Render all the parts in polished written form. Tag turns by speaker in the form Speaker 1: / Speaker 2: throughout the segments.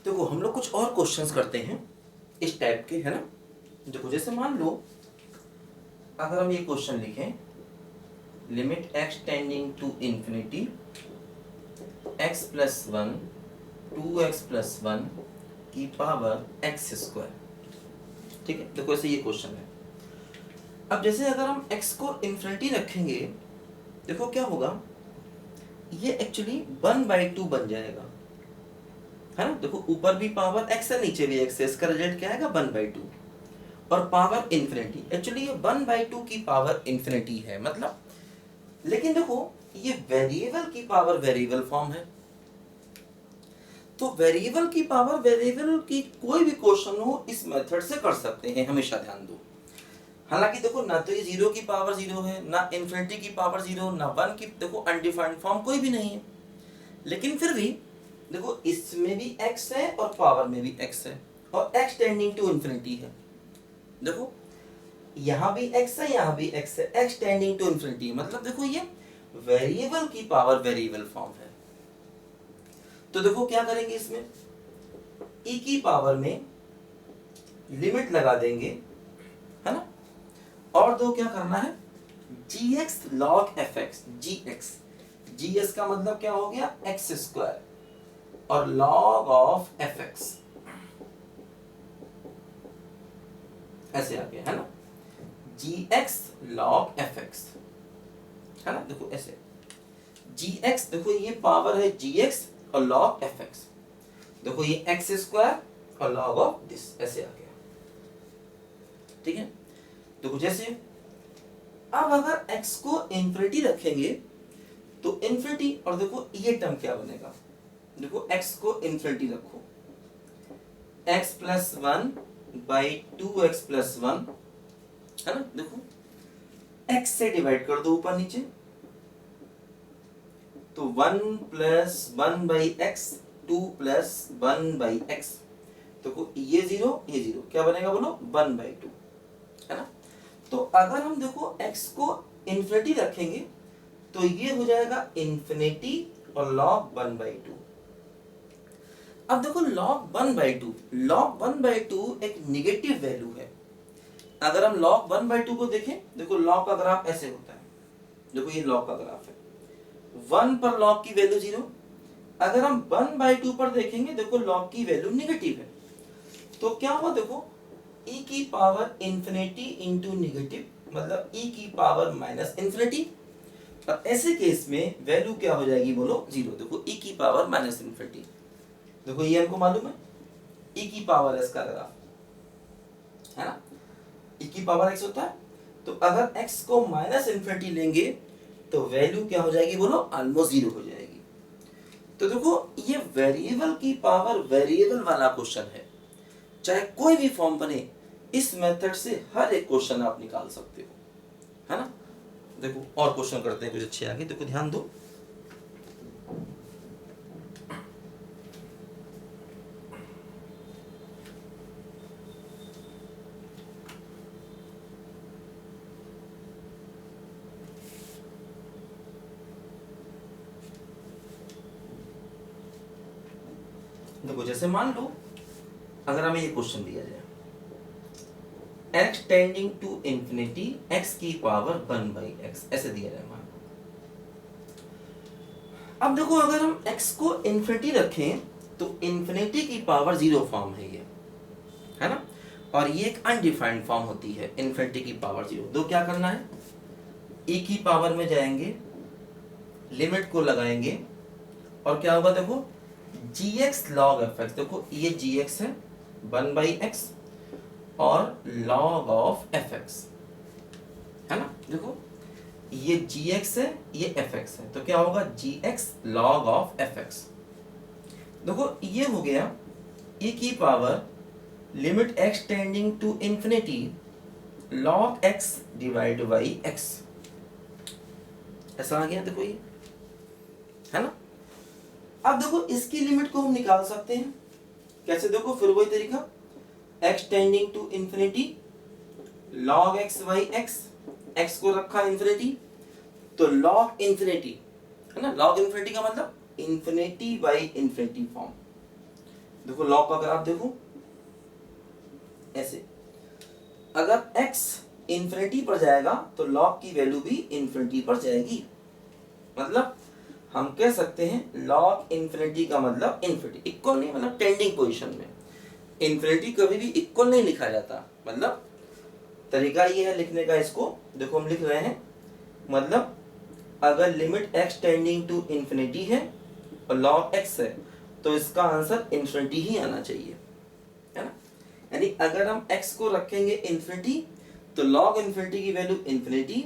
Speaker 1: देखो हम लोग कुछ और क्वेश्चंस करते हैं इस टाइप के, है ना। देखो जैसे मान लो अगर हम ये क्वेश्चन लिखें, limit x tending to infinity x plus one 2x+1 की पावर एक्स स्क्वायर, ठीक है। देखो ऐसे ये क्वेश्चन है। अब जैसे अगर हम x को इंफिनिटी रखेंगे, देखो क्या होगा, ये एक्चुअली 1/2 बन जाएगा, है ना। देखो ऊपर भी पावर x है, नीचे भी x है, इसका रिजल्ट क्या आएगा 1/2 और पावर इंफिनिटी। एक्चुअली ये 1/2 की पावर इंफिनिटी है मतलब, लेकिन देखो ये वेरिएबल की पावर वेरिएबल फॉर्म है, तो वेरिएबल की पावर वेरिएबल की कोई भी क्वेश्चन हो इस मेथड से कर सकते हैं, हमेशा ध्यान दो। हालांकि देखो ना तो ये 0 की पावर 0 है, ना इंफिनिटी की पावर 0, ना 1 की, देखो अनडिफाइंड फॉर्म कोई भी नहीं है। लेकिन फिर भी देखो इसमें भी x है और पावर में भी x है और x टेंडिंग टू इंफिनिटी है। देखो यहाँ भी x है, यहाँ भी x है, x टेंडिंग टू इंफिनिटी, मतलब देखो ये वेरिएबल की पावर वेरिएबल फॉर्म है। तो देखो क्या करेंगे, इसमें e की पावर में लिमिट लगा देंगे, है ना। और दो क्या करना है, gx log fx, gx का मतलब क्या हो गया x स्क्वायर और log ऑफ fx, ऐसे आ गया, है ना। gx log fx, है ना। देखो ऐसे gx, देखो ये पावर है gx और log fx, देखो ये x स्क्वायर और log ऑफ दिस, ऐसे आ गया, ठीक है। देखो जैसे अब अगर x को इंफिनिटी रखेंगे तो इंफिनिटी, और देखो ये टर्म क्या बनेगा, देखो x को इंफिनिटी रखो, x+1/2x+1, है ना। देखो x से डिवाइड कर दो ऊपर नीचे, तो 1+1/x 2+1/x, देखो ये 0 ये 0, क्या बनेगा बोलो 1/2, है ना। तो अगर हम देखो x को इंफिनिटी रखेंगे तो ये हो जाएगा इंफिनिटी और log 1/2। अब देखो log 1/2 एक निगेटिव वैल्यू है। अगर हम log 1/2 को देखें, देखो log का ग्राफ ऐसे होता है, देखो ये log का ग्राफ है, 1 पर log की वैल्यू 0। अगर हम 1/2 पर देखेंगे, देखो log की वैल्यू निगेटिव है, तो क्या हुआ, देखो e की पावर इंफिनिटी इंटू निगेटिव, मतलब e की पावर माइनस इंफिनिटी, और ऐसे केस में वैल्यू क्या हो जाएगी बोलो 0। देखो e की पावर माइनस इंफिनिटी, देखो ये हमको मालूम है e की पावर s का ग्राफ, है ना। e की पावर x होता है, तो अगर x को माइनस इंफिनिटी लेंगे तो वैल्यू क्या हो जाएगी बोलो ऑलमोस्ट 0 हो जाएगी। तो देखो ये वेरिएबल की पावर वेरिएबल वाला क्वेश्चन है, चाहे कोई भी फॉर्म बने इस मेथड से हर एक क्वेश्चन आप निकाल सकते हो, है ना। देखो और क्वेश्चन करते हैं कुछ अच्छे आगे, देखो ध्यान दो। देखो जैसे मान लो अगर हमें ये क्वेश्चन दिया जाए, x tending to infinity x की पावर 1/x, ऐसे दिया जाए मान लो। अब देखो अगर हम x को इंफिनिटी रखें तो इंफिनिटी की पावर 0 फॉर्म है ये, है ना, और ये एक अनडिफाइंड फॉर्म होती है इंफिनिटी की पावर 0। तो क्या करना है, e की पावर में जाएंगे, लिमिट को लगाएंगे, और क्या होगा देखो gx log fx, देखो ये gx है 1/x और log ऑफ fx, है ना। देखो ये gx है ये fx है, तो क्या होगा gx log ऑफ fx। देखो ये हो गया e की power limit x tending to infinity log x divide by x, ऐसा आ गया, देखो ये, है ना। अब देखो इसकी लिमिट को हम निकाल सकते हैं, कैसे, देखो फिर वही तरीका, x tending to infinity log x by x, x को रखा इंफिनिटी, तो log इंफिनिटी, है ना, log इंफिनिटी का मतलब इंफिनिटी बाई इंफिनिटी फॉर्म, देखो लॉग का ग्राफ देखो ऐसे, अगर x इन्फिनिटी पर जाएगा तो लॉग की वैल्यू भी इन्फिनिटी पर जाएगी। मतलब हम कह सकते हैं लॉग इन्फिनिटी का मतलब इन्फिनिटी, इक्वल नहीं मतलब टेंडिंग पोजीशन में। इन्फिनिटी कभी भी इक्वल नहीं लिखा जाता, मतलब तरीका ये है लिखने का इसको, देखो हम लिख रहे हैं, मतलब अगर limit x tending to infinity है और लॉग x है तो इसका आंसर इन्फिनिटी ही आना चाहिए, है ना। यानी अगर हम x को रखेंगे इन्फिनिटी तो लॉग इन्फिनिटी की वैल्यू इन्फिनिटी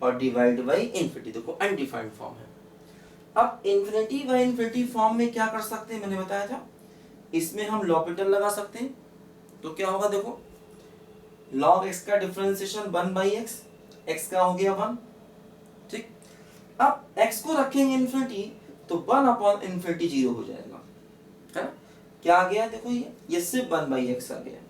Speaker 1: और डिवाइड बाई इन्फिनिटी, देखो अनडिफाइंड फॉर्म है। अब इन्फिनिटी बाई इन्फिनिटी फॉर्म में क्या कर सकते हैं, मैंने बताया था इसमें हम लॉपिटल लगा सकते हैं। तो क्या होगा देखो, log x का डिफरेंशिएशन 1/x, x का हो गया 1, ठीक। अब x को रखेंगे इन्फिनिटी तो 1/इन्फिनिटी 0 हो जाएगा, है ना। क्या आ गया देखो, ये सिर्फ 1/x आ गया।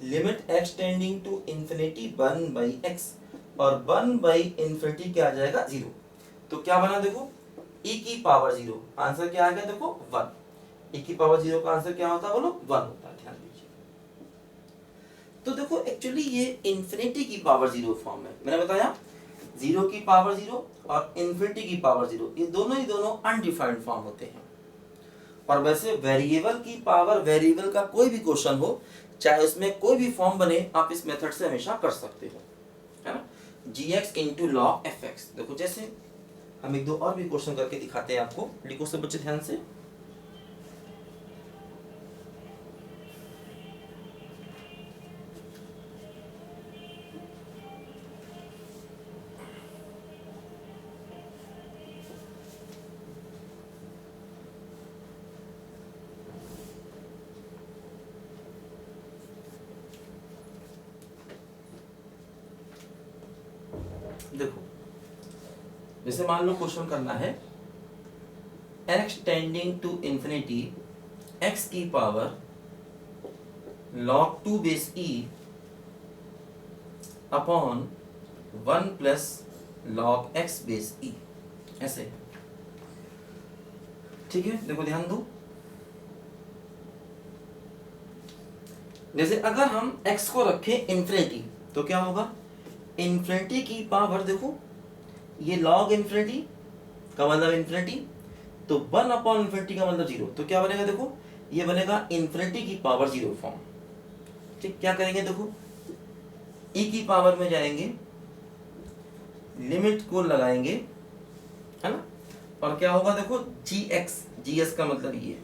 Speaker 1: Limit x tending to infinity 1/x और 1/इन्फिनिटी क्या आ जाएगा 0। तो क्या बना देखो, e की पावर 0, आंसर क्या आ गया देखो 1। e की पावर 0 का आंसर क्या होता है बोलो 1 होता है, ध्यान दीजिए। तो देखो एक्चुअली ये इन्फिनिटी की पावर 0 फॉर्म है, मैंने बताया 0 की पावर 0 और इन्फिनिटी की पावर 0, ये दोनों ही दोनों अनडिफाइंड फॉर्म होते हैं। और वैसे वेरिएबल की पावर, वेरिएबल का कोई भी क्वेश्चन हो चाहे उसमें कोई भी फॉर्म बने, आप इस मेथड से हमेशा कर सकते हो, है ना। gx into log F x, देखो जैसे हम एक दो और भी क्वेश्चन करके दिखाते हैं आपको, लिखो सब बच्चे ध्यान से। देखो जैसे मान लो क्वेश्चन करना है x tending to infinity x की power log 2 base e upon 1 plus log x base e, ऐसे, ठीक है। देखो ध्यान दो, जैसे अगर हम x को रखें इन्फिनिटी तो क्या होगा, इन्फिनिटी की पावर देखो ये log इन्फिनिटी का मतलब इन्फिनिटी, तो 1/इन्फिनिटी का मतलब 0, तो क्या बनेगा देखो, ये बनेगा इन्फिनिटी की पावर 0 फॉर्म, ठीक। क्या करेंगे देखो, e की पावर में जाएंगे, लिमिट को लगाएंगे, है ना, और क्या होगा देखो gs का मतलब ये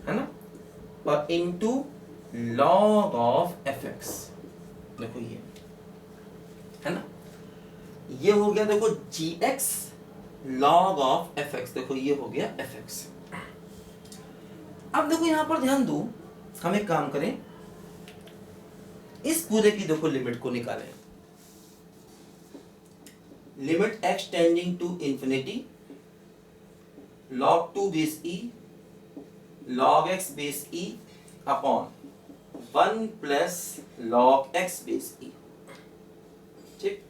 Speaker 1: है ना, और इनटू log ऑफ fx, देखो ये है ना, ये हो गया देखो gx log ऑफ fx, देखो ये हो गया fx। अब देखो यहां पर ध्यान दो, हम एक काम करें, इस पूरे की देखो लिमिट को निकालें, limit x tending to infinity log 2 base e log x base e upon 1 plus log x base e, ठीक।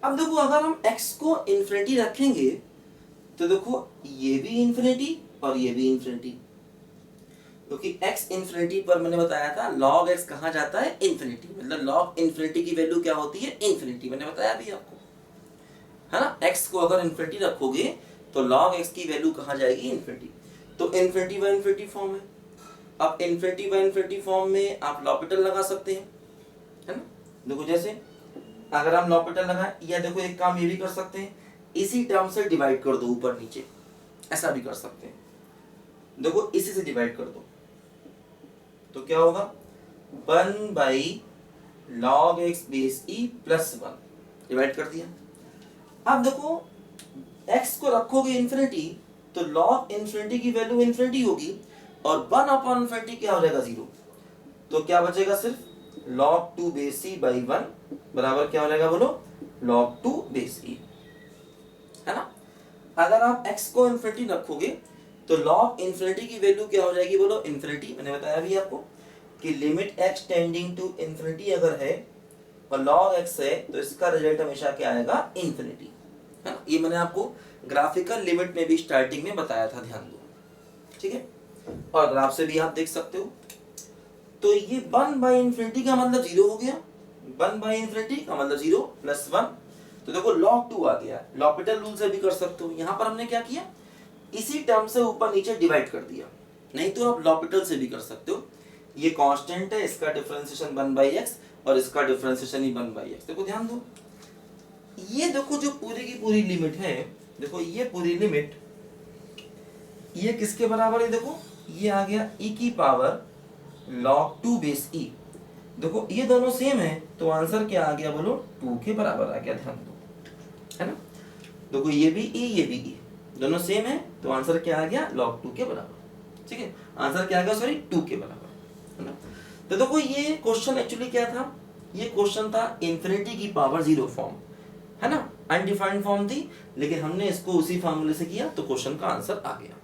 Speaker 1: अब देखो अगर हम x को इन्फिनिटी रखेंगे तो देखो ये भी इन्फिनिटी और ये भी इन्फिनिटी, क्योंकि x इन्फिनिटी पर मैंने बताया था log x कहाँ जाता है इन्फिनिटी, मतलब log इन्फिनिटी की वैल्यू क्या होती है इन्फिनिटी, मैंने बताया अभी आपको, है ना। x को अगर इन्फिनिटी रखोगे तो log x की वैल्यू कहाँ जाएगी इन्फिनिटी, तो इन्फिनिटी बाय इन्फिनिटी फॉर्म है। अब इन्फिनिटी बाय इन्फिनिटी फॉर्म में आप लॉपिटल लगा सकते हैं, है ना। देखो जैसे अगर हम लॉपिटल लगाएं, या देखो एक काम ये भी कर सकते हैं, इसी टर्म से डिवाइड कर दो ऊपर नीचे, ऐसा भी कर सकते हैं। देखो इसी से डिवाइड कर दो तो क्या होगा 1/log x base e plus 1, divide कर दिया। अब देखो x को रखोगे इन्फिनिटी तो log इन्फिनिटी की वैल्यू इन्फिनिटी होगी और 1/इन्फिनिटी क्या हो जाएगा 0, तो क्या बचेगा सिर्फ log 2 बेस e बाई 1 बराबर क्या हो जाएगा बोलो log 2 बेस e, है ना। अगर आप x को इन्फिनिटी रखोगे तो log इन्फिनिटी की वैल्यू क्या हो जाएगी बोलो इन्फिनिटी, मैंने बताया भी आपको कि limit x tending to infinity अगर है और log x है तो इसका रिजल्ट हमेशा क्या आएगा इन्फिनिटी। है ना। ये मैंने आपको ग्राफिकल लिमिट में भी स्टार्टिंग में बताया था, ध्यान दो, ठीक है। और ग्राफ से भी आप देख सकते हो। तो ये 1/∞ का मतलब 0 हो गया, 1/∞ का मतलब 0 प्लस 1। तो देखो log 2 आ गया, लॉपिटल रूल से भी कर सकते हो। यहाँ पर हमने क्या किया, इसी टर्म से ऊपर नीचे डिवाइड कर दिया, नहीं तो आप लॉपिटल से भी कर सकते हो। ये कांस्टेंट है, इसका डिफरेंशिएशन 1/x और इसका डिफरेंशिएशन ही 1/x। देखो ध्यान दो, ये देखो जो पूरी की पूरी लिमिट है, देखो ये पूरी लिमिट ये किसके बराबर है, देखो ये आ गया e की पावर log 2 बेस e। देखो ये दोनों सेम है तो आंसर क्या आ गया बोलो, 2 के बराबर आ गया, ध्यान दो, है ना। देखो ये भी e ये भी e, दोनों सेम है तो आंसर क्या आ गया, log 2 के बराबर, ठीक है। आंसर क्या आ गया, सॉरी 2 के बराबर, है ना। तो देखो ये क्वेश्चन एक्चुअली क्या था, ये क्वेश्चन था इंफिनिटी की पावर 0 फॉर्म, है ना, अनडिफाइंड फॉर्म थी, लेकिन हमने इसको उसी फार्मूले से किया तो क्वेश्चन का आंसर आ गया,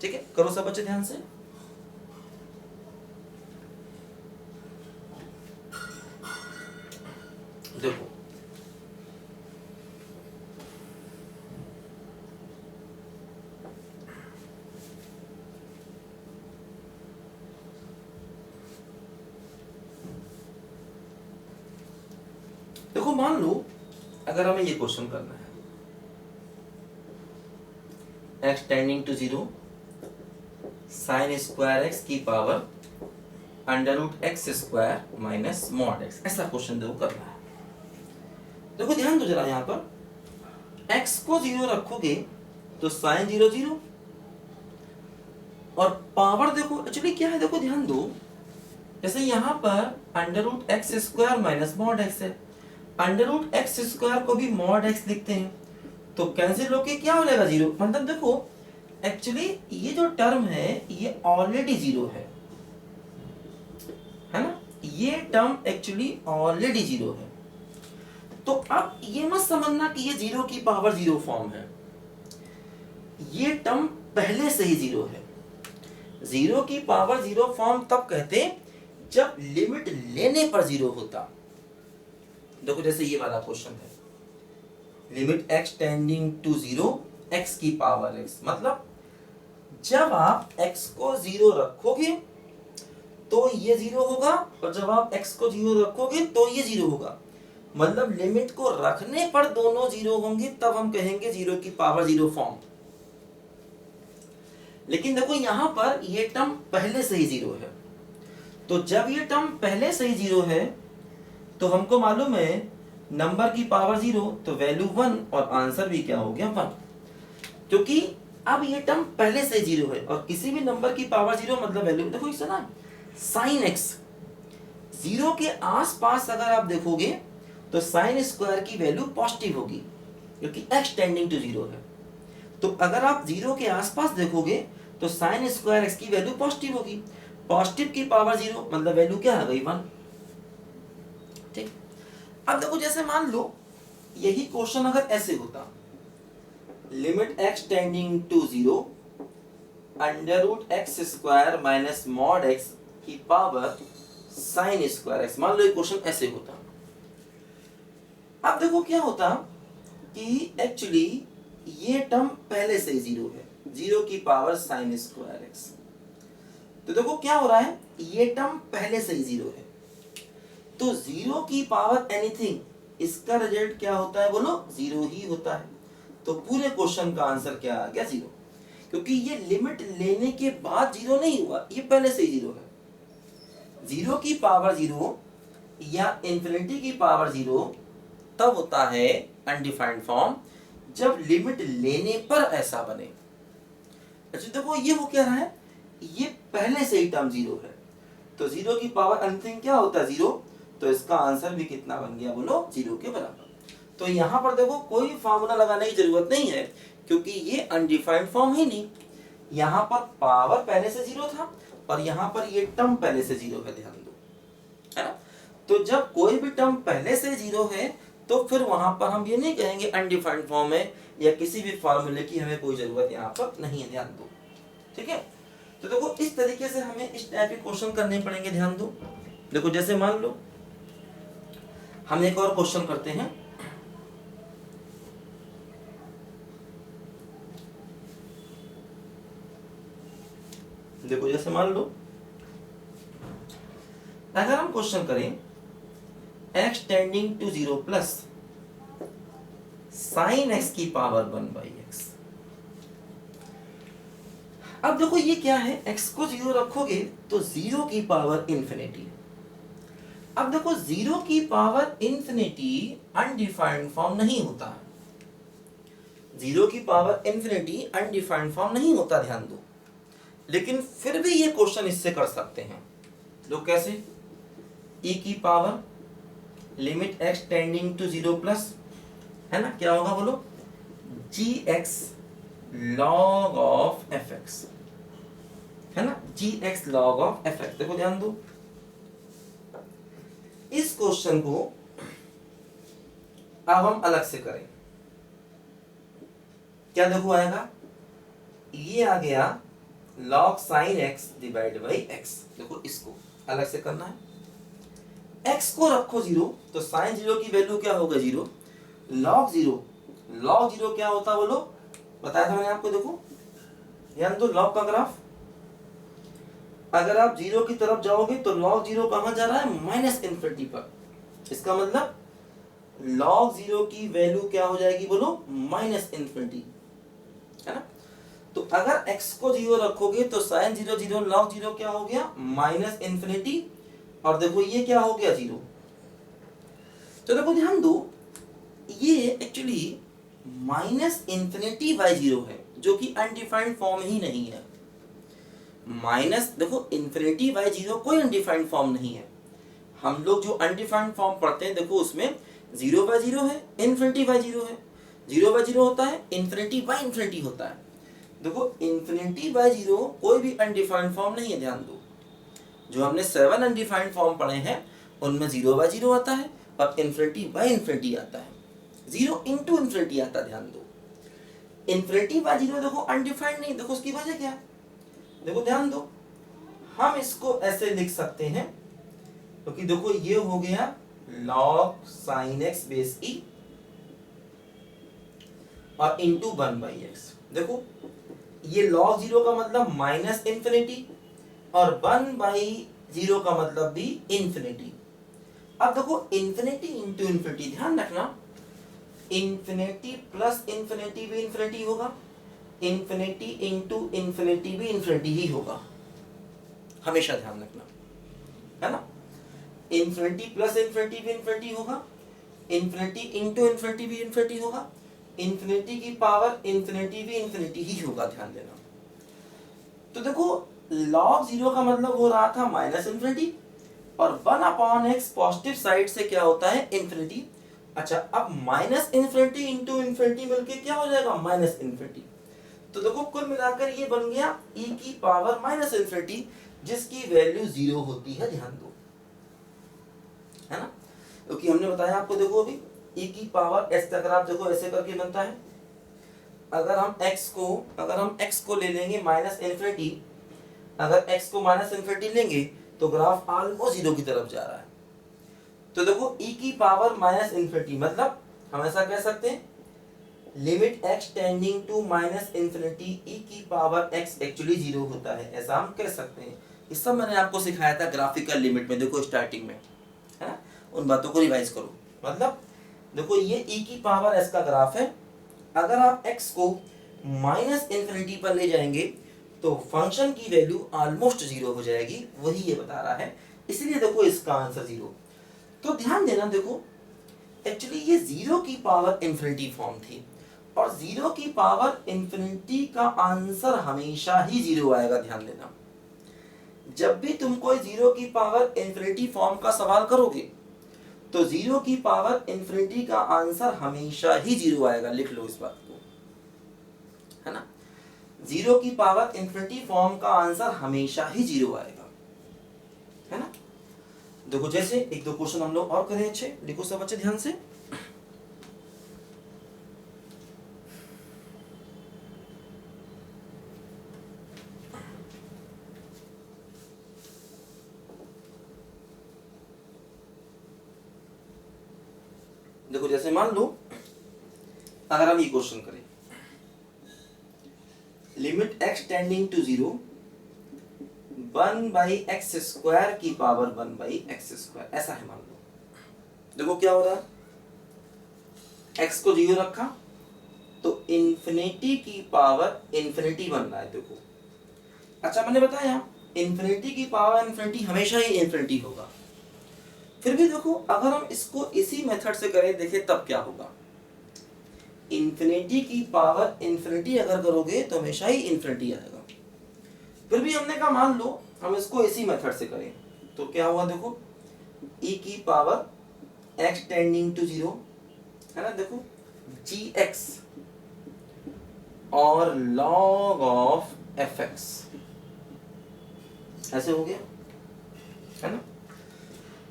Speaker 1: ठीक है। करो सब बच्चे ध्यान से। देखो देखो मान लो अगर हमें ये क्वेश्चन करना है, x tending to 0 sin square x की power √x² minus mod x, ऐसा क्वेश्चन देखो करना है। देखो ध्यान दो जरा, यहाँ पर x को 0 रखोगे तो sin 0 0, और पावर देखो एक्चुअली क्या है, देखो ध्यान दो, जैसे यहाँ पर √x² माइनस मॉड x है, √x² को भी मॉड x लिखते हैं तो कैंसिल होके क्या हो जाएगा 0। मतलब देखो एक्चुअली ये जो टर्म है ये ऑलरेडी 0 है ना, ये टर्म एक्चुअली ऑलरेडी 0 है। तो अब ये मत समझना कि ये 0 की पावर 0 फॉर्म है, ये टर्म पहले से ही 0 है। 0 की पावर 0 फॉर्म तब कहते जब लिमिट लेने पर 0 होता। देखो जैसे ये वाला क्वेश्चन है, limit x tending to 0 x की पावर x, मतलब जब आप x को 0 रखोगे तो ये 0 होगा, और जब आप x को 0 रखोगे तो ये 0 होगा। मतलब लिमिट को रखने पर दोनों 0 होंगे, तब हम कहेंगे 0 की पावर 0 फॉर्म। लेकिन देखो यहां पर ये टर्म पहले से ही 0 है, तो जब ये टर्म पहले से ही 0 है तो हमको मालूम है नंबर की पावर 0 तो वैल्यू 1 और आंसर भी क्या हो गया 1, क्योंकि अब ये टर्म पहले से 0 है और किसी भी नंबर की पावर 0 मतलब वैल्यू, देखो इसे ना साइन x 0 के आसपास अगर आप देखोगे तो साइन स्क्वायर की वैल्यू पॉजिटिव होगी क्योंकि x टेंडिंग टू 0 है। तो अगर आप 0 के आसपास देखोगे तो साइन स्क्वायर x की वैल्यू पॉजिटिव होगी, पॉजिटिव की पावर 0 मतलब वैल्यू क्या आ गई 1, ठीक। अब देखो जैसे मान लो यही क्वेश्चन अगर ऐसे होता, limit x tending to 0 √x² minus mod x की पावर साइन स्क्वायर x, मान लो ये क्वेश्चन ऐसे होता। अब देखो क्या होता कि एक्चुअली ये टर्म पहले से ही 0 है, 0 की पावर साइन स्क्वायर x। तो देखो क्या हो रहा है, ये टर्म पहले से ही 0 है, तो 0 की पावर एनीथिंग, इसका रिजल्ट क्या होता है बोलो, 0 ही होता है। तो पूरे क्वेश्चन का आंसर क्या आ गया 0, क्योंकि ये लिमिट लेने के बाद 0 नहीं हुआ, ये पहले से ही 0 है। 0 की पावर 0 या इंफिनिटी की पावर 0 तब होता है अनडिफाइंड फॉर्म जब लिमिट लेने पर ऐसा बने। अच्छा देखो ये हो क्या रहा है, ये पहले से ही टर्म 0 है, तो 0 की पावर एनीथिंग क्या होता है 0, तो इसका आंसर भी कितना बन गया बोलो 0 के बराबर। तो यहाँ पर देखो कोई फार्मूला लगाने की जरूरत नहीं है क्योंकि ये अनडिफाइंड फॉर्म ही नहीं, यहाँ पर पावर पहले से 0 था और यहाँ पर ये टर्म पहले से 0 है, ध्यान दो, है ना। तो जब कोई भी टर्म पहले से 0 है तो फिर वहां पर हम ये नहीं कहेंगे अनडिफाइंड फॉर्म है या किसी भी फार्मूले की हमें कोई जरूरत यहाँ पर नहीं है, ध्यान दो, ठीक है। तो देखो इस तरीके से हमें इस टाइप के क्वेश्चन करने पड़ेंगे, ध्यान दो। देखो जैसे मान लो हम एक और क्वेश्चन करते हैं, देखो जैसे मान लो अगर हम क्वेश्चन करें x tending to 0 plus sine x की पावर 1/x। अब देखो ये क्या है, x को 0 रखोगे तो 0 की पावर इंफिनिटी। अब देखो 0 की पावर इंफिनिटी अनडिफाइंड फॉर्म नहीं होता है, 0 की पावर इंफिनिटी अनडिफाइंड फॉर्म नहीं होता, ध्यान दो। लेकिन फिर भी ये क्वेश्चन इससे कर सकते हैं लोग, कैसे? e की power limit x tending to 0 plus, है ना, क्या होगा बोलो, gx log ऑफ fx, है ना, gx log ऑफ fx। देखो ध्यान दो, इस क्वेश्चन को अब हम अलग से करें, क्या देखो आएगा, ये आ गया log sin x divide by x। देखो इसको अलग से करना है, x को रखो 0 तो sin 0 की वैल्यू क्या होगा 0, log 0 क्या होता है बोलो, बताया था मैंने आपको। देखो ध्यान दो, log का ग्राफ, अगर आप 0 की तरफ जाओगे तो log 0 कहां जा रहा है, माइनस इन्फिनिटी पर। इसका मतलब log 0 की वैल्यू क्या हो जाएगी बोलो, माइनस इन्फिनिटी, है ना। तो अगर x को 0 रखोगे तो sin 0 0 log 0 क्या हो गया, माइनस इन्फिनिटी, और देखो ये क्या हो गया 0। तो देखो ध्यान दो, ये एक्चुअली माइनस इन्फिनिटी बाई 0 है, जो कि अनडिफाइंड फॉर्म ही नहीं है। माइनस देखो इन्फिनिटी बाई 0 कोई अनडिफाइंड फॉर्म नहीं है। हम लोग जो अनडिफाइंड फॉर्म पढ़ते हैं देखो उसमें 0/0 है, इन्फिनिटी बाई 0 है, 0/0 होता है, इन्फिनिटी बाई इन्फिनिटी होता है। देखो इन्फिनिटी बाई 0 कोई भी अनडिफाइंड फॉर्म नहीं है, ध्यान दो। जो हमने 7 अनडिफाइंड फॉर्म पढ़े हैं उनमें 0/0 आता है और इन्फिनिटी बाई इन्फिनिटी आता है, 0 इंटू इन्फिनिटी आता है, ध्यान दो। इन्फिनिटी बाई 0 देखो अनडिफाइंड नहीं, देखो उसकी वजह क्या है, देखो ध्यान दो, हम इसको ऐसे लिख सकते हैं, क्योंकि देखो ये हो गया log sin x base e और इंटू 1/x। देखो ये log 0 का मतलब माइनस इन्फिनिटी और 1/0 का मतलब भी इन्फिनिटी। अब देखो इन्फिनिटी इंटू इन्फिनिटी, ध्यान रखना, इन्फिनिटी प्लस इन्फिनिटी भी इन्फिनिटी होगा, इन्फिनिटी इंटू इन्फिनिटी भी इन्फिनिटी ही होगा, हमेशा ध्यान रखना, है ना। इन्फिनिटी प्लस इन्फिनिटी भी इन्फिनिटी होगा, इन्फिनिटी इंटू इन्फिनिटी भी इन्फिनिटी होगा, इन्फिनिटी की पावर इन्फिनिटी भी इन्फिनिटी ही होगा, ध्यान देना। तो देखो log 0 का मतलब हो रहा था माइनस इन्फिनिटी और 1/x पॉजिटिव साइड से क्या होता है, इन्फिनिटी। अच्छा, अब माइनस इन्फिनिटी इंटू इन्फिनिटी मिलके क्या हो जाएगा, माइनस इन्फिनिटी। तो देखो कुल मिलाकर ये बन गया e की पावर माइनस इन्फिनिटी, जिसकी वैल्यू 0 होती है, ध्यान दो, है ना। क्योंकि हमने बताया आपको, देखो अभी e की पावर s का ग्राफ देखो ऐसे करके बनता है। अगर हम x को ले लेंगे माइनस इन्फिनिटी, अगर x को माइनस इन्फिनिटी लेंगे तो ग्राफ ऑलमोस्ट 0 की तरफ जा रहा है। तो देखो e की पावर माइनस इन्फिनिटी मतलब हम ऐसा कह सकते हैं limit x tending to minus infinity e की पावर x एक्चुअली 0 होता है, ऐसा हम कह सकते हैं। इस सब मैंने आपको सिखाया था ग्राफिकल लिमिट में, देखो स्टार्टिंग में, है ना, उन बातों को रिवाइज करो। मतलब देखो ये e की पावर s का ग्राफ है, अगर आप x को माइनस इन्फिनिटी पर ले जाएंगे तो फंक्शन की वैल्यू ऑलमोस्ट 0 हो जाएगी, वही ये बता रहा है, इसलिए देखो इसका आंसर 0। तो ध्यान देना, देखो एक्चुअली ये 0 की पावर इन्फिनिटी फॉर्म थी और 0 की पावर इन्फिनिटी का आंसर हमेशा ही 0 आएगा, ध्यान देना। जब भी तुम कोई 0 की पावर इन्फिनिटी फॉर्म का सवाल करोगे तो 0 की पावर इन्फिनिटी का आंसर हमेशा ही 0 आएगा, लिख लो इस बात को, है ना। 0 की पावर इन्फिनिटी फॉर्म का आंसर हमेशा ही 0 आएगा, है ना। देखो जैसे एक दो क्वेश्चन हम लोग और करें, अच्छे लिखो सब बच्चे ध्यान से। देखो जैसे मान लो अगर हम ये क्वेश्चन करें limit x tending to 0 one by x square की power one by x square, ऐसा है मान लो। देखो क्या हो रहा है, एक्स को 0 रखा तो इन्फिनिटी की पावर इन्फिनिटी बन रहा है। देखो अच्छा मैंने बताया इन्फिनिटी की पावर इन्फिनिटी हमेशा ही इन्फिनिटी होगा। फिर भी देखो अगर हम इसको इसी मेथड से करें देखें तब क्या होगा, इन्फिनिटी की पावर इन्फिनिटी अगर करोगे तो हमेशा ही इन्फिनिटी आएगा। फिर भी हमने कहा मान लो हम इसको इसी मेथड से करें तो क्या हुआ, देखो e की पावर x टेंडिंग टू 0 है ना, देखो gx और log ऑफ fx ऐसे हो गया है ना।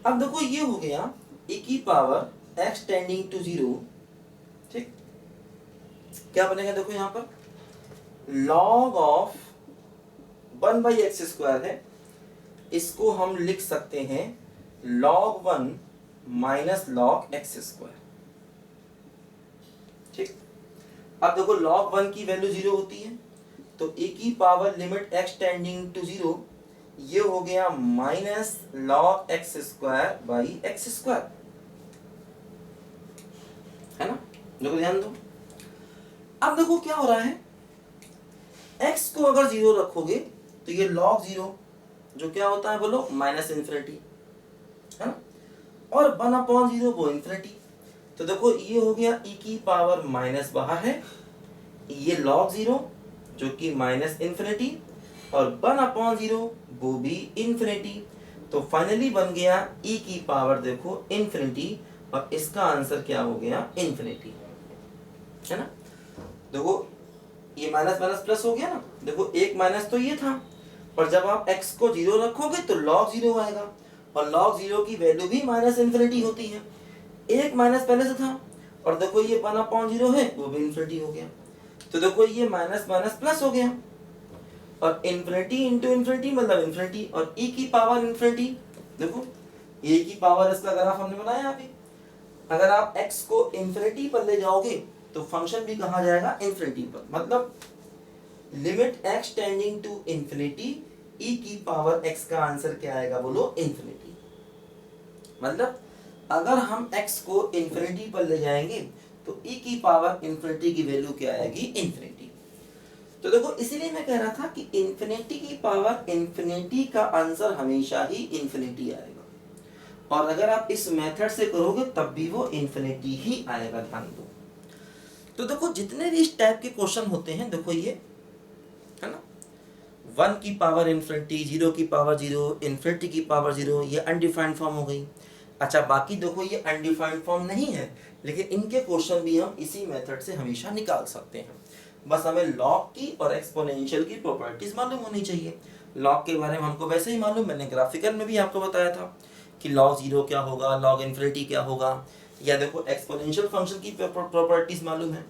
Speaker 1: अब देखो ये हो गया e की पावर x टेंडिंग टू 0, ठीक, क्या बनेगा देखो यहाँ पर log of 1 by x square है, इसको हम लिख सकते हैं log 1 minus log x square, ठीक। अब देखो log 1 की वैल्यू 0 होती है तो e की power limit x tending to 0 ये हो गया minus log x square by x square, है ना। देखो ध्यान दो, अब देखो क्या हो रहा है, x को अगर 0 रखोगे तो ये log 0 जो क्या होता है बोलो माइनस इन्फिनिटी, है ना, और 1/0 वो इन्फिनिटी। तो देखो ये हो गया e की पावर माइनस बाहर है, ये log 0 जो कि माइनस इन्फिनिटी और 1/0 वो भी इन्फिनिटी। तो फाइनली बन गया e की पावर देखो इन्फिनिटी और इसका आंसर क्या हो गया इन्फिनिटी, है ना। देखो ये माइनस माइनस प्लस हो गया ना, देखो एक माइनस तो ये था और जब आप x को 0 रखोगे तो log 0 आएगा और log 0 की वैल्यू भी माइनस इन्फिनिटी होती है, एक माइनस पहले से था और देखो ये 1/0 है वो भी इन्फिनिटी हो गया। तो देखो ये माइनस माइनस प्लस हो गया और इन्फिनिटी इंटू इन्फिनिटी मतलब इन्फिनिटी और e की पावर इन्फिनिटी। देखो e की पावर इसका ग्राफ हमने बनाया अभी, अगर आप x को इन्फिनिटी पर ले जाओगे तो फंक्शन भी कहा जाएगा इन्फिनिटी पर, मतलब limit x tending to infinity e की पावर x का आंसर क्या आएगा बोलो इन्फिनिटी। मतलब अगर हम x को इन्फिनिटी पर ले जाएंगे तो e की पावर इन्फिनिटी की वैल्यू क्या आएगी इन्फिनिटी। तो देखो इसीलिए मैं कह रहा था कि इन्फिनिटी की पावर इन्फिनिटी का आंसर हमेशा ही इन्फिनिटी आएगा और अगर आप इस मेथड से करोगे तब भी वो इन्फिनिटी ही आएगा, ध्यान दो। तो देखो जितने भी इस टाइप के क्वेश्चन होते हैं देखो ये है ना, 1 की पावर इन्फिनिटी, 0 की पावर 0, इन्फिनिटी की पावर 0, ये अनडिफाइंड फॉर्म हो गई। अच्छा बाकी देखो ये अनडिफाइंड फॉर्म नहीं है लेकिन इनके क्वेश्चन भी हम इसी मेथड से हमेशा निकाल सकते हैं, बस हमें लॉग की और एक्सपोनेंशियल की प्रॉपर्टीज मालूम होनी चाहिए। लॉग के बारे में हमको वैसे ही मालूम, मैंने ग्राफिकल में भी आपको बताया था कि log 0 क्या होगा, log इन्फिनिटी क्या होगा, या देखो एक्सपोनेंशियल फंक्शन की प्रॉपर्टीज मालूम है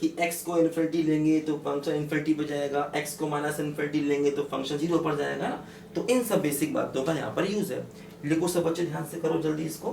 Speaker 1: कि x को इन्फिनिटी लेंगे तो फंक्शन इन्फिनिटी पर जाएगा, x को माइनस इन्फिनिटी लेंगे तो फंक्शन 0 पर जाएगा ना। तो इन सब बेसिक बातों का यहाँ पर यूज है। लिखो सब बच्चे ध्यान से करो जल्दी इसको।